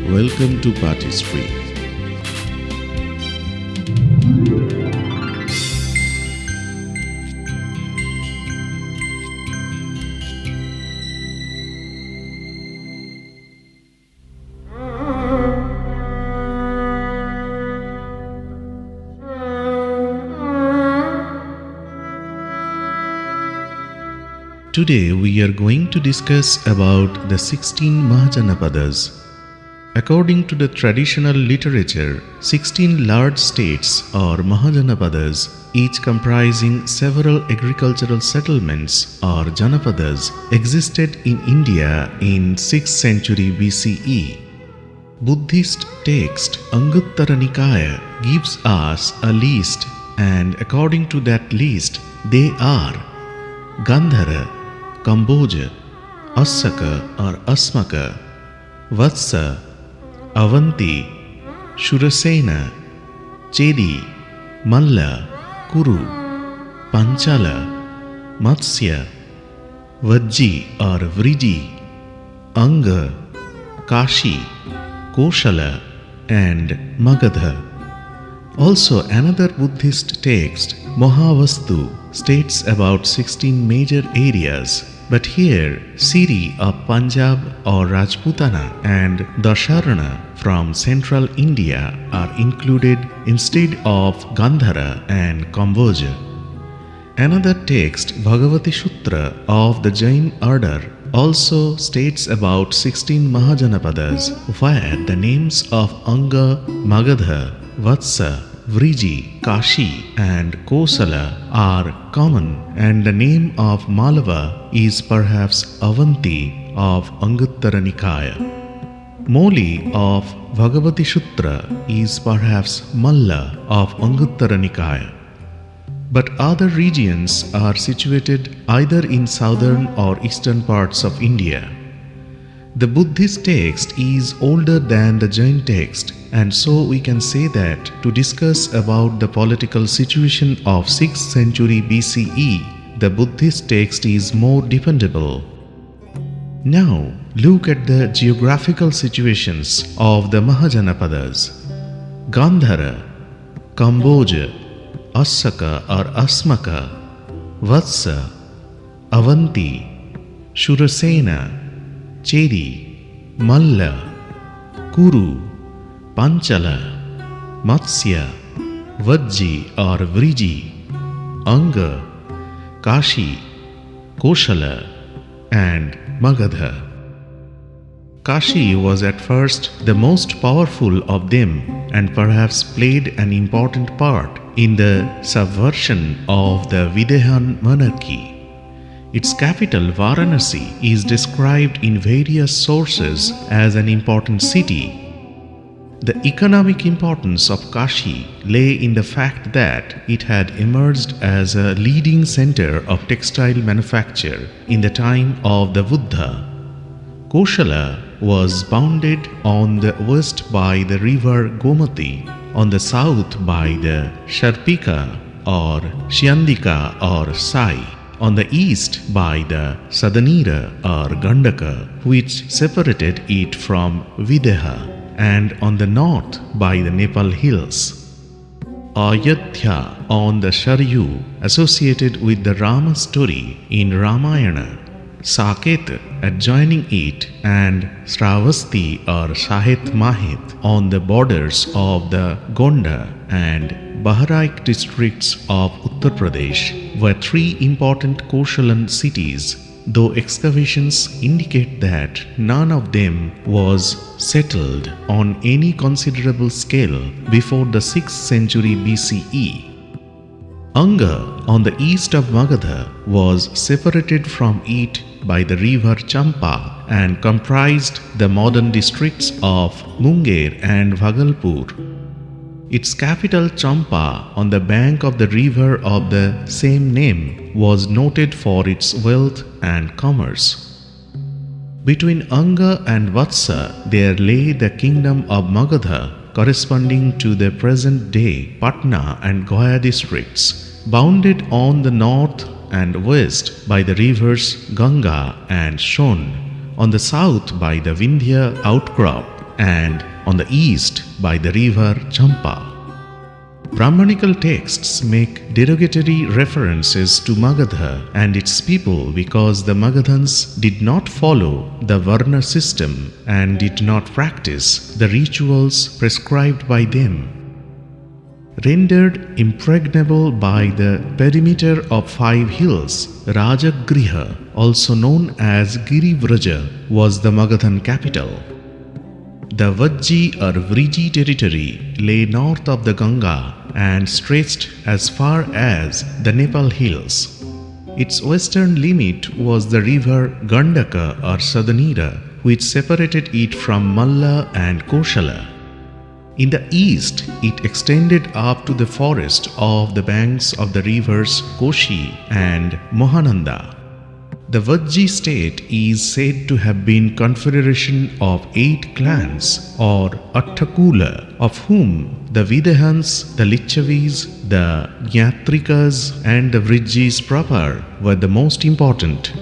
Welcome to PAATH History. Today we are going to discuss about the 16 Mahajanapadas. According to the traditional literature, 16 large states or Mahajanapadas, each comprising several agricultural settlements or janapadas, existed in India in 6th century BCE. Buddhist text Anguttara Nikāya gives us a list, and according to that list, they are Gandhara, Kamboja, Asaka or Asmaka, Vatsa, Avanti, Shurasena, Chedi, Malla, Kuru, Panchala, Matsya, Vajji or Vriji, Anga, Kashi, Koshala and Magadha. Also another Buddhist text, Mahavastu, states about 16 major areas. But here, Siri of Punjab or Rajputana and Dasharana from central India are included instead of Gandhara and Kamboja. Another text, Bhagavati Sutra of the Jain order, also states about 16 Mahajanapadas, where the names of Anga, Magadha, Vatsa, Vriji, Kashi and Kosala are common, and the name of Malava is perhaps Avanti of Anguttara Nikāya. Moli of Bhagavati Sutra is perhaps Malla of Anguttara Nikāya. But other regions are situated either in southern or eastern parts of India. The Buddhist text is older than the Jain text, and so we can say that to discuss about the political situation of 6th century BCE, the Buddhist text is more dependable. Now, look at the geographical situations of the Mahajanapadas. Gandhara, Kamboja, Asaka or Asmaka, Vatsa, Avanti, Shurasena, Chedi, Malla, Kuru, Panchala, Matsya, Vajji or Vriji, Anga, Kashi, Koshala and Magadha. Kashi was at first the most powerful of them and perhaps played an important part in the subversion of the Videhan monarchy. Its capital Varanasi is described in various sources as an important city. The economic importance of Kashi lay in the fact that it had emerged as a leading center of textile manufacture in the time of the Buddha. Koshala was bounded on the west by the river Gomati, on the south by the Sharpika or Shyandika or Sai, on the east by the Sadanira or Gandaka, which separated it from Videha, and on the north by the Nepal hills. Ayodhya on the Sharyu, associated with the Rama story in Ramayana, Saket adjoining it, and Sravasti or Shahet Mahit on the borders of the Gonda and Baharaik districts of Uttar Pradesh were three important Koshalan cities, though excavations indicate that none of them was settled on any considerable scale before the 6th century BCE. Anga on the east of Magadha was separated from it by the river Champa and comprised the modern districts of Munger and Bhagalpur. Its capital Champa on the bank of the river of the same name was noted for its wealth and commerce. Between Anga and Vatsa there lay the kingdom of Magadha, corresponding to the present-day Patna and Gaya districts, bounded on the north and west by the rivers Ganga and Shon, on the south by the Vindhya outcrop, and on the east by the river Champa. Brahmanical texts make derogatory references to Magadha and its people because the Magadhans did not follow the Varna system and did not practice the rituals prescribed by them. Rendered impregnable by the perimeter of 5 hills, Rajagriha, also known as Girivraja, was the Magadhan capital. The Vajji or Vriji territory lay north of the Ganga and stretched as far as the Nepal hills. Its western limit was the river Gandaka or Sadanira, which separated it from Malla and Koshala. In the east, it extended up to the forest of the banks of the rivers Koshi and Mahananda. The Vajji state is said to have been confederation of 8 clans or Attakula, of whom the Videhans, the Lichavis, the Gyatrikas and the Vrijis proper were the most important.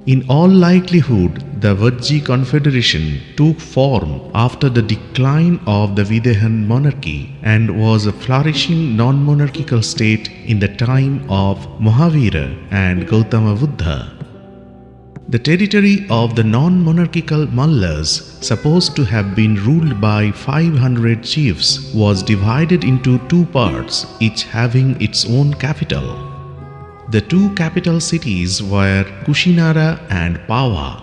In all likelihood, the Vajji confederation took form after the decline of the Videhan monarchy and was a flourishing non-monarchical state in the time of Mahavira and Gautama Buddha. The territory of the non-monarchical Mallas, supposed to have been ruled by 500 chiefs, was divided into 2 parts, each having its own capital. The 2 capital cities were Kushinara and Pawa.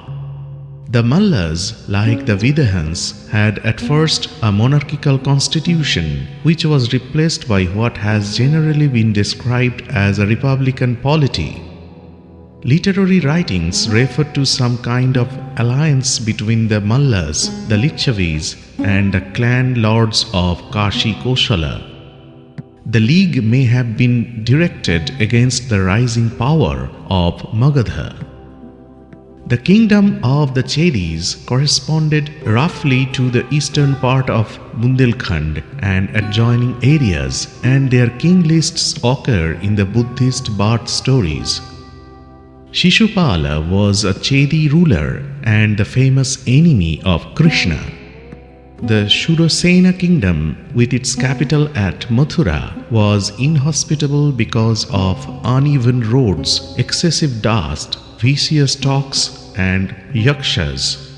The Mallas, like the Videhans, had at first a monarchical constitution, which was replaced by what has generally been described as a republican polity. Literary writings refer to some kind of alliance between the Mallas, the Lichavis, and the clan lords of Kashi Koshala. The league may have been directed against the rising power of Magadha. The kingdom of the Chedis corresponded roughly to the eastern part of Bundelkhand and adjoining areas, and their king lists occur in the Buddhist birth stories. Shishupala was a Chedi ruler and the famous enemy of Krishna. The Shurasena kingdom, with its capital at Mathura, was inhospitable because of uneven roads, excessive dust, vicious talks, and yakshas.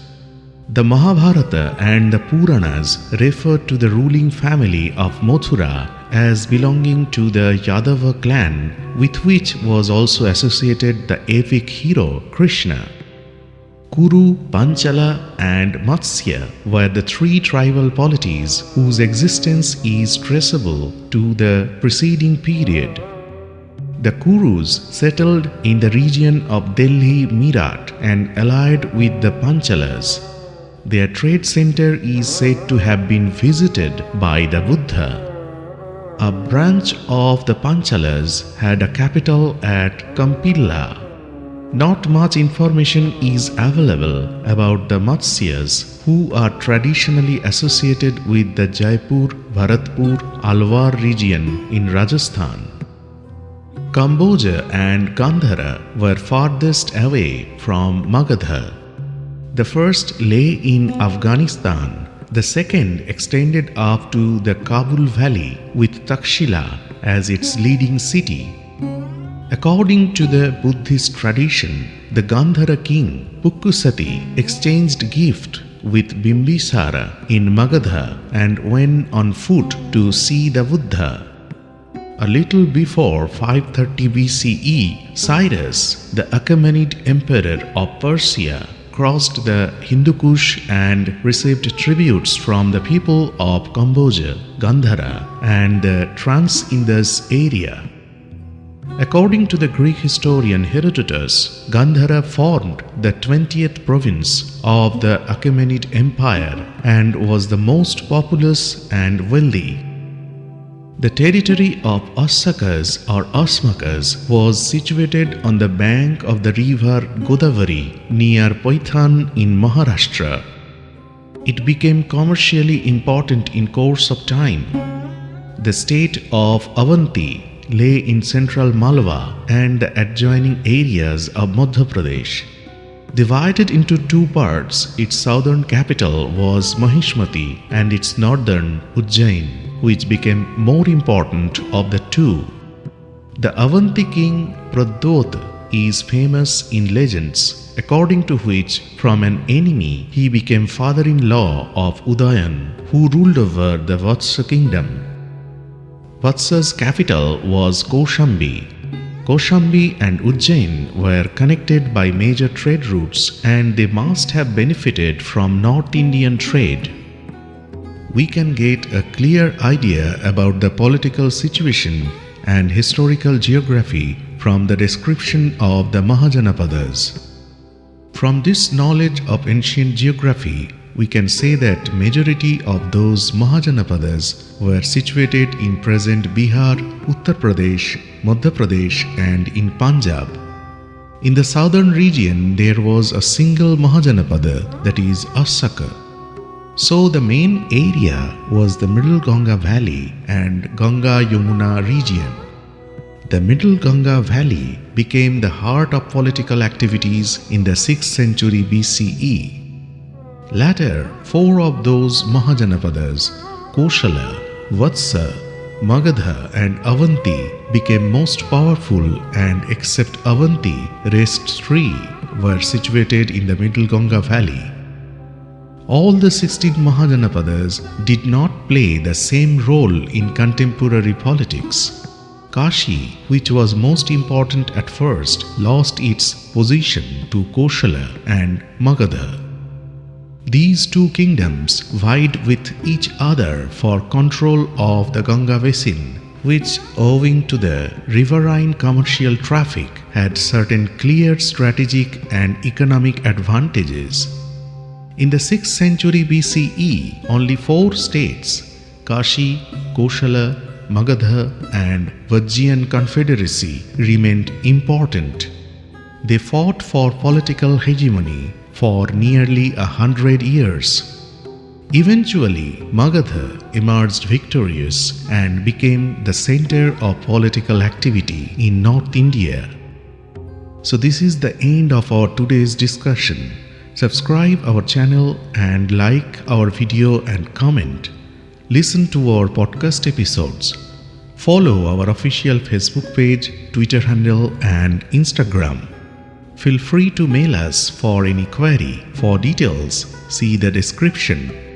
The Mahabharata and the Puranas refer to the ruling family of Mathura as belonging to the Yadava clan, with which was also associated the epic hero Krishna. Kuru, Panchala and Matsya were the 3 tribal polities whose existence is traceable to the preceding period. The Kurus settled in the region of Delhi Meerut and allied with the Panchalas. Their trade center is said to have been visited by the Buddha. A branch of the Panchalas had a capital at Kampilla. Not much information is available about the Matsyas, who are traditionally associated with the Jaipur, Bharatpur, Alwar region in Rajasthan. Kamboja and Gandhara were farthest away from Magadha. The first lay in Afghanistan. The second extended up to the Kabul Valley with Takshila as its leading city. According to the Buddhist tradition, the Gandhara king Pukkusati exchanged gift with Bimbisara in Magadha and went on foot to see the Buddha. A little before 530 BCE, Cyrus, the Achaemenid emperor of Persia, crossed the Hindu Kush and received tributes from the people of Cambodia, Gandhara, and the Trans-Indus area. According to the Greek historian Herodotus, Gandhara formed the 20th province of the Achaemenid Empire and was the most populous and wealthy. The territory of Assakas or Asmakas was situated on the bank of the river Godavari near Paithan in Maharashtra. It became commercially important in course of time. The state of Avanti lay in central Malwa and the adjoining areas of Madhya Pradesh. Divided into two parts, its southern capital was Mahishmati and its northern Ujjain, which became more important of the two. The Avanti king Pradyot is famous in legends, according to which from an enemy he became father-in-law of Udayan, who ruled over the Vatsa kingdom. Vatsa's capital was Kaushambi. Kaushambi and Ujjain were connected by major trade routes and they must have benefited from North Indian trade. We can get a clear idea about the political situation and historical geography from the description of the Mahajanapadas. From this knowledge of ancient geography, we can say that majority of those Mahajanapadas were situated in present Bihar, Uttar Pradesh, Madhya Pradesh and in Punjab. In the southern region there was a single Mahajanapada, that is Asaka. So the main area was the Middle Ganga Valley and Ganga-Yamuna region. The Middle Ganga Valley became the heart of political activities in the 6th century BCE. Later, four of those Mahajanapadas, Koshala, Vatsa, Magadha and Avanti, became most powerful, and except Avanti, rest three were situated in the Middle Ganga Valley. All the 16 Mahajanapadas did not play the same role in contemporary politics. Kashi, which was most important at first, lost its position to Koshala and Magadha. These two kingdoms vied with each other for control of the Ganga basin, which, owing to the riverine commercial traffic, had certain clear strategic and economic advantages. In the 6th century BCE, only four states, Kashi, Koshala, Magadha and Vajjian confederacy, remained important. They fought for political hegemony for nearly 100 years. Eventually, Magadha emerged victorious and became the center of political activity in North India. So this is the end of our today's discussion. Subscribe our channel and like our video and comment. Listen to our podcast episodes. Follow our official Facebook page, Twitter handle and Instagram. Feel free to mail us for any query. For details, see the description.